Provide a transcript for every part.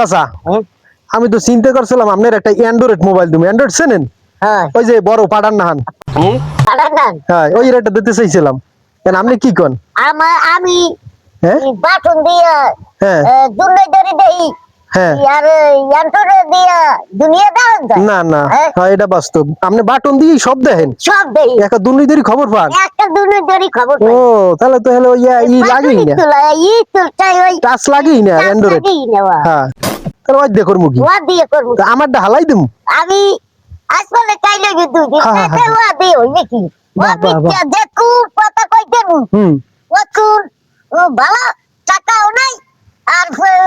চাচা আমি তো চিন্তা করছিলাম আপনার একটা অ্যান্ড্রয়েড মোবাইল তুমি অ্যান্ড্রয়েড চেনেন ওই যে বড় পাড়ার নাহান হ্যাঁ ওই রেটটা দিতে চাইছিলাম কেন আপনি কি কোন আমি হ্যাঁ বাটন দিয়া হ্যাঁ দুলে ধরে দেই হ্যাঁ আর যন্ত্র দিয়া দুনিয়া দাও না না হ্যাঁ এটা বাস্তব আপনি বাটন দিয়ে সব দেখেন সব দেই একটা দুর্নীতির খবর পান একটা দুলে ধরে খবর ও তাহলে তো হলো ই লাগেই না ই তো চাই ওই টাচ লাগেই না অ্যান্ড্রয়েড হ্যাঁ তাহলে ওই দেখো মুখি ওয়া দিয়ে করব আমারটা হালাই দিম আমি আসলে চাইলে কিন্তু হ্যাঁ, হ্যাঁ। ওয়া দিয়ে হই নাকি ওয়া বাহ, বাহ, দিয়ে দেখু কথা কই দেন হুম ওয়াকুন ও ভালো টাকাও নাই আর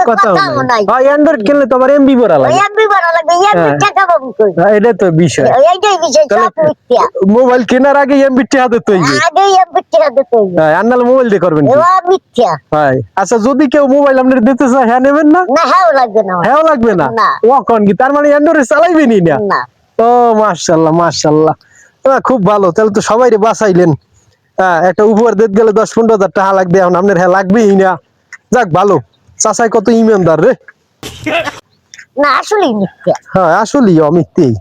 কথাও নাই হ্যাঁ অ্যান্ড্রয়েড কিনলে তোমার এমবি ভরা লাগে এমবি বড় লাগবে এমবি টাকা পাবো কই এটা তো বিষয় এইটাই বিষয় সব মিথ্যা মোবাইল কেনার আগে এমবি টি হাতে তৈরি আগে এমবি টাকা দিতে হইবে হ্যাঁ আন্নাল মোবাইল দিয়ে করবেন কি? এওয়া মিথ্যা হয় আচ্ছা যদি কেউ মোবাইল আপনার দিতে চায় হ্যাঁ নেবেন না না হ্যাঁ লাগবে না হ্যাঁ লাগবে না না। ও কোন কি তার মানে অ্যান্ড্রয়েড চালাইবেনই না না ও মাশাআল্লাহ মাশাআল্লাহ খুব ভালো তাহলে তো সবাই রে বাঁচাইলেন হ্যাঁ একটা উপহার দিতে গেলে 10-15 হাজার টাকা লাগবে এখন আপনার হ্যাঁ লাগবেই না যাক ভালো চাচাই কত ইমানদার রে না আসলে মিথ্যা হ্যাঁ আসলেই অমিত্যেই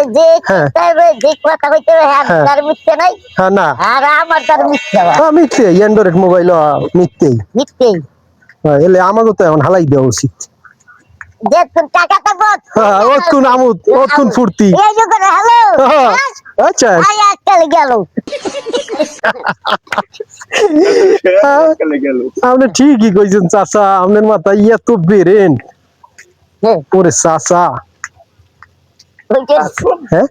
যে হ্যাঁ। যে কথা হইতে হ্যাঁ হ্যাঁ। তার মিথ্যা নাই হ্যাঁ না আর আমার তার মিথ্যা মিথ্যে অ্যান্ড্রয়েড মোবাইল মিথ্যেই মিথ্যেই এলে আমাকে তো এখন হালাই দেওয়া উচিত যে তুমি টাকা থাকবো হ্যাঁ অতকুন আমোদ অতকুন ফুর্তি এই যে করে হ্যালো হ্যাঁ, আচ্ছা আই আজকাল গেল আপনি ঠিকই কইছেন চাচা আপনার মাথায় ইয়া তো বেরেন হ্যাঁ ওরে চাচা ওই যে হ্যাঁ